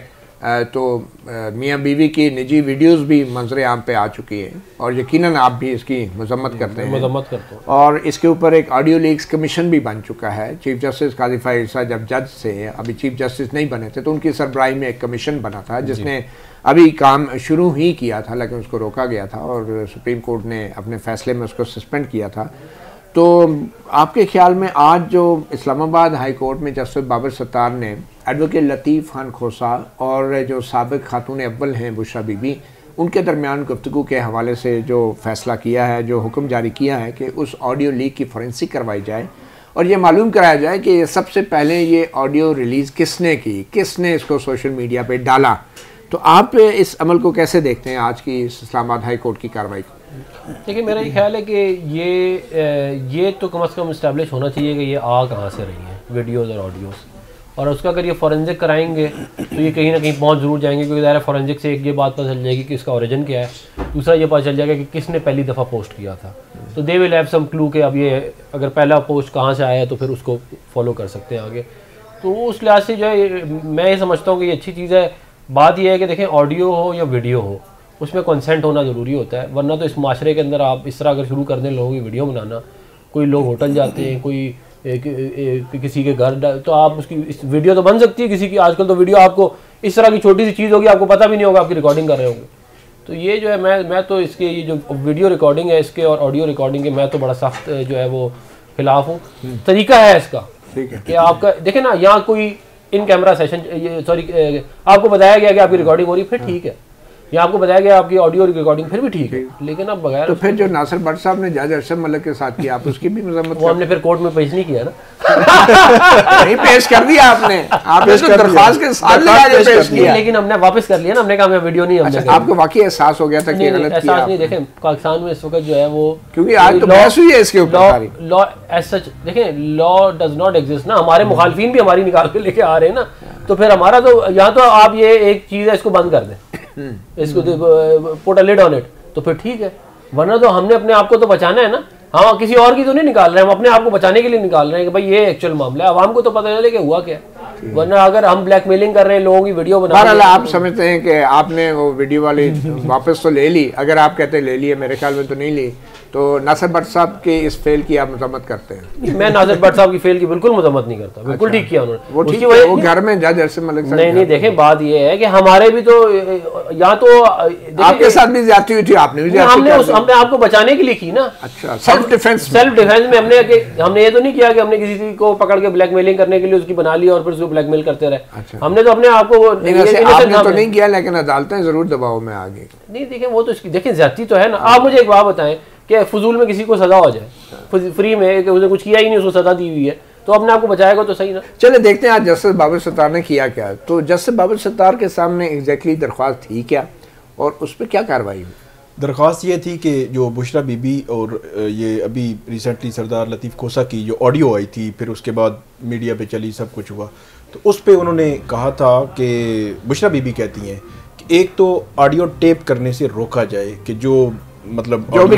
तो मियाँ बीवी की निजी वीडियोस भी मंजर आम पे आ चुकी हैं और यकीनन आप भी इसकी मजम्मत करते हैं, और इसके ऊपर एक ऑडियो लीक्स कमीशन भी बन चुका है। चीफ जस्टिस काजी फ़ाइज़ ईसा जब जज से अभी चीफ जस्टिस नहीं बने थे तो उनकी सरबराही में एक कमीशन बना था जिसने अभी काम शुरू ही किया था, लेकिन उसको रोका गया था और सुप्रीम कोर्ट ने अपने फैसले में उसको सस्पेंड किया था। तो आपके ख्याल में आज जो इस्लामाबाद हाई कोर्ट में जस्टिस बाबर सत्तार ने एडवोकेट लतीफ़ खान खोसा और जो साबिक खातून अव्वल हैं बुशरा बीबी उनके दरमियान गुफ्तगू के हवाले से जो फ़ैसला किया है, जो हुक्म जारी किया है कि उस ऑडियो लीक की फोरेंसिक करवाई जाए और ये मालूम कराया जाए कि सबसे पहले ये ऑडियो रिलीज़ किसने की, किसने इसको सोशल मीडिया पे डाला। तो आप इस अमल को कैसे देखते हैं, आज की इस्लामाबाद हाई कोर्ट की कार्रवाई को? देखिए, मेरा ये ख्याल है कि ये तो कम से कम इस्टेब्लिश होना चाहिए कि ये आ कहाँ से रही हैं वीडियोज़ और ऑडियोज़, और उसका अगर ये फॉरेंसिक कराएंगे तो ये कहीं ना कहीं पहुंच ज़रूर जाएंगे, क्योंकि ज़ाहिर फॉरेंसिक से एक ये बात पता चल जाएगी कि इसका ओरिजिन क्या है, दूसरा ये पता चल जाएगा कि किसने पहली दफ़ा पोस्ट किया था। तो they will have some clue कि अब ये अगर पहला पोस्ट कहाँ से आया है तो फिर उसको फॉलो कर सकते हैं आगे। तो उस लिहाज से जो है मैं ये समझता हूँ कि ये अच्छी चीज़ है। बात यह है कि देखें, ऑडियो हो या वीडियो हो, उसमें कंसेंट होना ज़रूरी होता है, वरना तो इस माशरे के अंदर आप इस तरह अगर शुरू कर दें लोगों की वीडियो बनाना, कोई लोग होटल जाते हैं, कोई किसी के घर, तो आप उसकी इस वीडियो तो बन सकती है किसी की। आजकल तो वीडियो आपको इस तरह की छोटी सी चीज़ होगी, आपको पता भी नहीं होगा आपकी रिकॉर्डिंग कर रहे होंगे। तो ये जो है मैं तो इसके ये जो वीडियो रिकॉर्डिंग है इसके और ऑडियो रिकॉर्डिंग के मैं तो बड़ा सख्त जो है वो खिलाफ हूँ। तरीका है इसका कि आपका देखें ना, यहाँ कोई इन कैमरा सेशन आपको बताया गया कि आपकी रिकॉर्डिंग हो रही, फिर ठीक है, या आपको बताया गया आपकी ऑडियो रिकॉर्डिंग, फिर भी ठीक है। लेकिन अब बगैर तो फिर जो नासिर भट्ट साहब ने जज अरशद मलिक के साथ किया, आप उसकी भी मजम्मत? वो हमने फिर कोर्ट में पेश नहीं किया ना। नहीं पेश कर दिया आपने, आप इसको दरख्वास्त के साथ लगा के पेश किया, लेकिन हमने वापस कर लिया ना, हमने कहा मैं वीडियो नहीं। अच्छा, आपको वाकई एहसास हो गया था कि गलत किया? एहसास नहीं, देखें पाकिस्तान में इस वक्त जो है वो, क्योंकि आज तो बहस हुई है इसके ऊपर, लॉ एज सच देखें, लॉ डज नॉट एग्जिस्ट ना। हमारे मुखालफिन भी हमारी निकाल के लेके आ रहे हैं ना, तो फिर हमारा तो यहाँ तो आप ये एक चीज़ है इसको बंद कर दें, इसको put a lid on it, तो फिर ठीक है। वरना तो हमने अपने आप को तो बचाना है ना, हाँ किसी और की तो नहीं निकाल रहे हैं, हम अपने आप को बचाने के लिए निकाल रहे हैं कि भाई ये एक्चुअल मामला है, आवाम को तो पता चले कि हुआ क्या है। वरना अगर हम ब्लैकमेलिंग कर रहे हैं, लोगों की वीडियो बना रहे हैं। आप समझते हैं कि आपने वो वीडियो वाली वापस तो ले ली, अगर आप कहते ले लिए, मेरे ख्याल में तो नहीं ली, तो नासिर भट्ट साहब के इस फेल की आप मजम्मत करते हैं? मैं नासिर भट्ट साहब की फेल की बिल्कुल मजम्मत नहीं करता, बिल्कुल ठीक किया उन्होंने। वो ठीक, वो घर में जज अरशद मलिक साहब नहीं देखें, बात ये है कि हमारे भी तो यहाँ तो आपके साथ भी ज्यादती हुई थी, आपने भी हमने आपको बचाने के लिए की ना। अच्छा, सेल्फ डिफेंस में हमने ये तो नहीं किया कि हमने किसी को पकड़ के ब्लैकमेलिंग करने के लिए उसकी बना ली और फिर उसको ब्लैकमेल करते रहे। हमने तो अपने आप को आपने तो नहीं किया, लेकिन अदालतें जरूर दबाव में आ गई। नहीं देखें, वो तो देखें ज्यादती तो है ना। आप मुझे एक बात बताएं कि फजूल में किसी को सजा हो जाए, फ्री में, कि उसने कुछ किया ही नहीं, उसको सजा दी हुई है, तो अपने आप को बचाएगा तो सही ना। चले देखते हैं आज जस्टिस बाबर सत्तार ने किया क्या। तो जस्टिस बाबर सत्तार के सामने एग्जैक्टली दरख्वास्त थी क्या और उस पर क्या कार्रवाई हुई? दरख्वास्त ये थी कि जो बुशरा बीबी और ये अभी रिसेंटली सरदार लतीफ़ खोसा की जो ऑडियो आई थी, फिर उसके बाद मीडिया पे चली, सब कुछ हुआ, तो उस पर उन्होंने कहा था कि बुशरा बीबी कहती हैं कि एक तो ऑडियो टेप करने से रोका जाए कि जो मतलब जो भी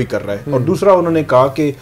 कर रहा है, और दूसरा उन्होंने कहा कि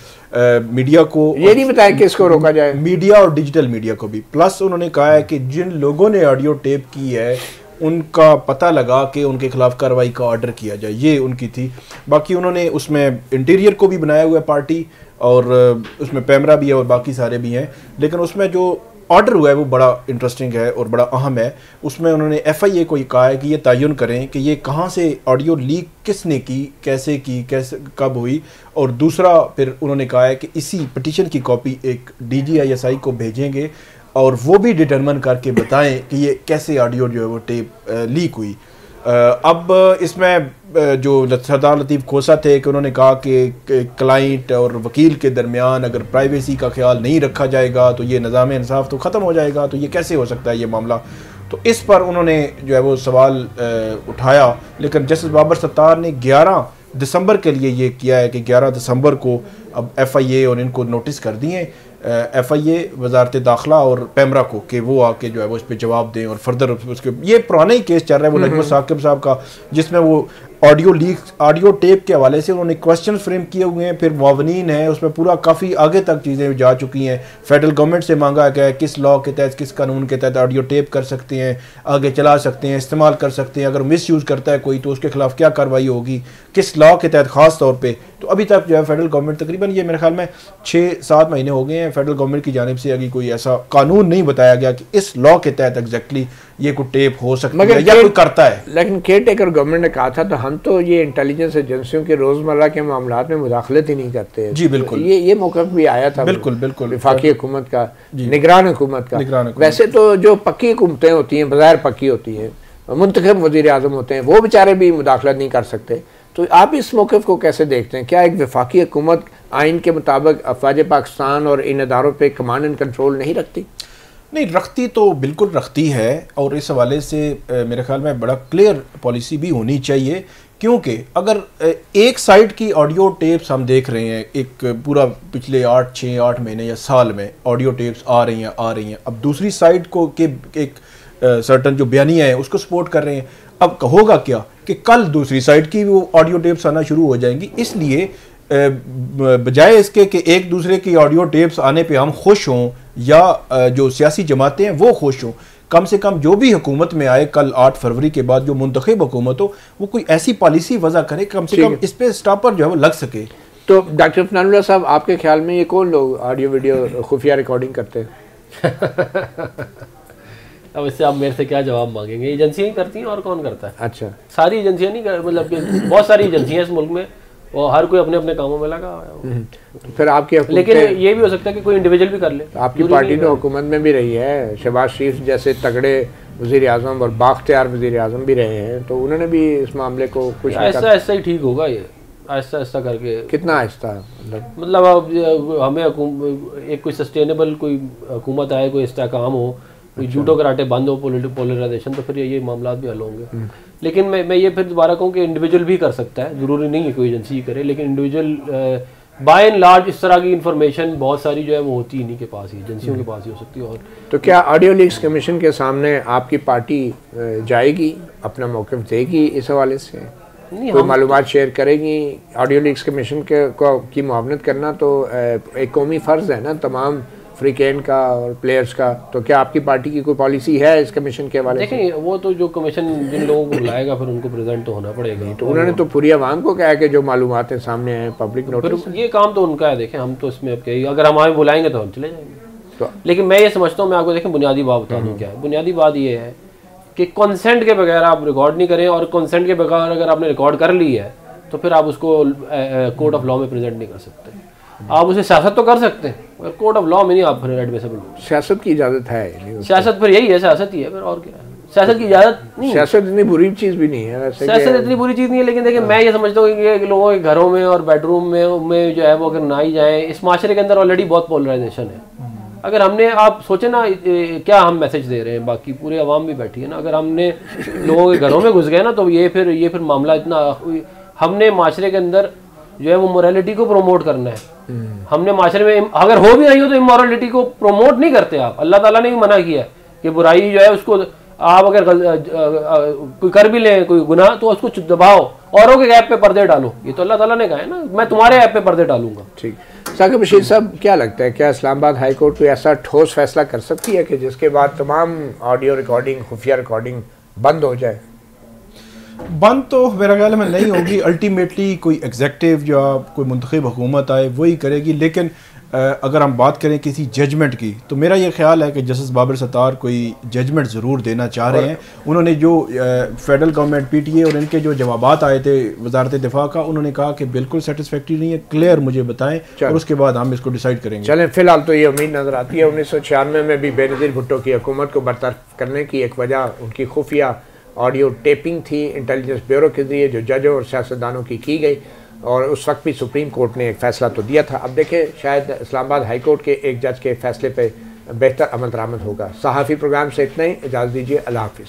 मीडिया को ये नहीं बताया कि इसको रोका जाए, मीडिया और डिजिटल मीडिया को भी। प्लस उन्होंने कहा है कि जिन लोगों ने ऑडियो टेप की है उनका पता लगा कि उनके खिलाफ कार्रवाई का ऑर्डर किया जाए, ये उनकी थी। बाकी उन्होंने उसमें इंटीरियर को भी बनाया हुआ है पार्टी, और उसमें पैमरा भी है और बाकी सारे भी हैं, लेकिन उसमें जो ऑर्डर हुआ है वो बड़ा इंटरेस्टिंग है और बड़ा अहम है। उसमें उन्होंने FIA को ये कहा है कि ये तयन करें कि ये कहाँ से ऑडियो लीक किसने की, कैसे कब हुई, और दूसरा फिर उन्होंने कहा है कि इसी पिटीशन की कॉपी एक DGISI को भेजेंगे और वो भी डिटरमिन करके बताएं कि ये कैसे ऑडियो जो है वो टेप लीक हुई। अब इसमें जो सरदार लतीफ़ खोसा थे कि उन्होंने कहा कि क्लाइंट और वकील के दरमियान अगर प्राइवेसी का ख्याल नहीं रखा जाएगा तो ये निज़ाम इंसाफ तो ख़त्म हो जाएगा, तो ये कैसे हो सकता है ये मामला। तो इस पर उन्होंने जो है वो सवाल उठाया, लेकिन जस्टिस बाबर सत्तार ने 11 दिसंबर के लिए ये किया है कि 11 दिसंबर को अब FIA और इनको नोटिस कर दिए, FIA वजारत दाखिला और पैमरा को, कि वो आके जो है वो इस पर जवाब दें और फर्दर उसके। ये पुराना ही केस चल रहा है वो नजमुल साकिब साहब का, जिसमें वो ऑडियो टेप के हवाले से उन्होंने क्वेश्चन फ्रेम किए हुए हैं, फिर मुआवनीन है, उसमें पूरा काफ़ी आगे तक चीज़ें जा चुकी हैं। फेडरल गवर्नमेंट से मांगा गया है किस लॉ के तहत, किस कानून के तहत ऑडियो टेप कर सकते हैं, आगे चला सकते हैं, इस्तेमाल कर सकते हैं, अगर मिस यूज़ करता है कोई तो उसके खिलाफ क्या कार्रवाई होगी, किस लॉ के तहत ख़ास तौर पर। तो अभी तक जो है फेडरल गवर्नमेंट तकरीबन ये मेरे ख्याल में 6-7 महीने हो गए हैं, फेडरल गवर्नमेंट की जानिब से अभी कोई ऐसा कानून नहीं बताया गया कि इस लॉ के तहत एग्जैक्टली ये कोई टेप हो सकता है या कोई करता है। लेकिन केयर टेकर गवर्नमेंट ने कहा था तो हम तो ये इंटेलिजेंस एजेंसियों के रोजमर्रा के मामलात में मुदाखलत ही नहीं करते। जी बिल्कुल, ये मौक़िफ़ भी आया था बिल्कुल वफाकी हुकूमत का, निगरान हुकूमत का। वैसे तो जो पक्की हुकूमतें होती हैं, बग़ैर पक्की होती हैं, मुंतखब वज़ीर आज़म होते हैं, वो बेचारे भी मुदाखलत नहीं कर सकते। तो आप इस मौक़िफ़ को कैसे देखते हैं? क्या एक वफाकी हुकूमत आइन के मुताबिक अफ़वाज पाकिस्तान और इन अदारों पर कमांड एंड कंट्रोल नहीं रखती? नहीं, रखती तो बिल्कुल रखती है, और इस हवाले से मेरे ख्याल में बड़ा क्लियर पॉलिसी भी होनी चाहिए। क्योंकि अगर एक साइड की ऑडियो टेप्स हम देख रहे हैं, एक पूरा पिछले 6-8 महीने या साल में ऑडियो टेप्स आ रही हैं, अब दूसरी साइड को के एक सर्टन जो बयानिया है उसको सपोर्ट कर रहे हैं, अब होगा क्या कि कल दूसरी साइड की वो ऑडियो टेप्स आना शुरू हो जाएंगी। इसलिए बजाय इसके कि एक दूसरे की ऑडियो टेप्स आने पे हम खुश हों या जो सियासी जमातें हैं वो खुश हों, कम से कम जो भी हुकूमत में आए कल 8 फरवरी के बाद जो मुंतखब हुकूमत हो, वो कोई ऐसी पॉलिसी वज़ा करे, कम से कम इस पे स्टॉपर जो है वो लग सके। तो डॉक्टर अफनानुल्लाह साहब, आपके ख्याल में ये कौन लोग ऑडियो वीडियो खुफिया रिकॉर्डिंग करते हैं? अब इससे आप मेरे से क्या जवाब मांगेंगे? एजेंसियाँ ही करती हैं, और कौन करता है? अच्छा, सारी एजेंसियाँ नहीं कर, मतलब बहुत सारी एजेंसियाँ इस मुल्क में, और हर कोई अपने अपने कामों में लगा हुआ है। तो फिर आपकी, लेकिन ये भी हो सकता है कि कोई इंडिविजुअल भी कर ले। आपकी पार्टी तो हुकूमत में भी रही है, शहबाज शरीफ जैसे तगड़े वज़ीर आज़म और बाख्तियार वज़ीर आज़म भी रहे हैं, तो उन्होंने भी इस मामले को कुछ ऐसा ऐसा ही ठीक होगा, ये आहिस्ता आहिस्ता करके। कितना आहिस्ता? मतलब अब हमें एक कोई सस्टेनेबल कोई हुकूमत आए, कोई इस्तेहकाम हो, कोई जूडो कराटे बंद हो, पोलराइजेशन, तो फिर ये मामला भी हल होंगे। लेकिन मैं ये फिर दोबारा कहूँ कि इंडिविजुअल भी कर सकता है, ज़रूरी नहीं है कोई एजेंसी ही करे, लेकिन इंडिविजुअल बाय एंड लार्ज इस तरह की इन्फॉर्मेशन बहुत सारी जो है वो होती ही नहीं के पास ही, एजेंसियों के पास ही हो सकती है। और तो क्या ऑडियो लीक्स कमीशन के सामने आपकी पार्टी जाएगी, अपना मौक़िफ़ देगी इस हवाले से? कोई मालूमात शेयर करेगी? ऑडियो लीक्स कमीशन की मुआवनत करना तो एक कौमी फ़र्ज़ है ना तमाम फ्रीकेन का और प्लेयर्स का। तो क्या आपकी पार्टी की कोई पॉलिसी है इस कमीशन के हवाले से? देखिए, वो तो जो कमीशन जिन लोगों को बुलाएगा फिर उनको प्रेजेंट तो होना पड़ेगा। तो उन्होंने तो पूरी आवाम को कहा कि जो मालूमात सामने आए पब्लिक नोटिस, ये काम तो उनका है। देखें, हम तो इसमें अगर हम हमें बुलाएंगे तो हम चले जाएंगे। तो लेकिन मैं ये समझता हूँ, मैं आपको देखें बुनियादी बात बता दूँ क्या है। बुनियादी बात ये है कि कंसेंट के बगैर आप रिकॉर्ड नहीं करें, और कंसेंट के बगैर अगर आपने रिकॉर्ड कर ली है तो फिर आप उसको कोर्ट ऑफ लॉ में प्रेजेंट नहीं कर सकते। आप उसे सियासत तो कर सकते हैं, मगर कोर्ट ऑफ लॉ में नहीं आप फिर एडमिसिबल। सियासत की इजाज़त है? सियासत फिर यही है, सियासत ही है फिर, और क्या है? सियासत की इजाज़त नहीं। सियासत इतनी बुरी चीज़ भी नहीं है, सियासत इतनी बुरी चीज़ नहीं है, लेकिन देखिए मैं ये समझता हूँ कि लोगों के घरों में और बेडरूम में जो है वो अगर ना ही जाए, इस माशरे के अंदर ऑलरेडी बहुत पोलराइजेशन है। अगर हमने, आप सोचे ना क्या हम मैसेज दे रहे हैं, बाकी पूरे आवाम भी बैठी है ना, अगर हमने लोगों के घरों में घुस गए ना तो ये फिर मामला इतना, हमने माशरे के अंदर जो है वो मोरालिटी को प्रमोट करना है। हमने माशरे में अगर हो भी रही हो तो इमोरालिटी को प्रमोट नहीं करते आप। अल्लाह ताला ने भी मना किया कि बुराई जो है उसको आप अगर कोई कर भी लें कोई गुनाह तो उसको दबाओ, औरों के ऐप पे पर्दे डालो, ये तो अल्लाह ताला ने कहा है ना, मैं तुम्हारे ऐप पे पर्दे डालूंगा। ठीक। साकिब बशीर साहब, क्या लगता है, क्या इस्लामाबाद हाई कोर्ट कोई ऐसा ठोस फैसला कर सकती है कि जिसके बाद तमाम ऑडियो रिकॉर्डिंग, खुफिया रिकॉर्डिंग बंद हो जाए? बंद तो मेरा ख्याल में नहीं होगी, अल्टीमेटली कोई एग्जेक्टिव या कोई मुंतखब हुकूमत आए वही करेगी। लेकिन अगर हम बात करें किसी जजमेंट की, तो मेरा ये ख्याल है कि जस्टिस बाबर सत्तार कोई जजमेंट ज़रूर देना चाह रहे हैं। उन्होंने जो फेडरल गवर्नमेंट PTA और इनके जो जवाबात आए थे वजारत दिफा का, उन्होंने कहा कि बिल्कुल सेटिस्फैक्ट्री नहीं है, क्लियर मुझे बताएं और उसके बाद हम इसको डिसाइड करेंगे। चलें, फिलहाल तो ये उम्मीद नज़र आती है 1996 में भी बेनज़ीर भुट्टो की हुकूमत को बरतरफ करने की एक वजह उनकी खुफिया ऑडियो टेपिंग थी इंटेलिजेंस ब्यूरो के ज़रिए, जो जजों और सियासतदानों की गई, और उस वक्त भी सुप्रीम कोर्ट ने एक फ़ैसला तो दिया था। अब देखें, शायद इस्लामाबाद हाई कोर्ट के एक जज के फ़ैसले पे बेहतर अमल दरामद होगा। सहाफ़ी प्रोग्राम से इतना ही, इजाज़त दीजिए, अल्लाह हाफ़िज़।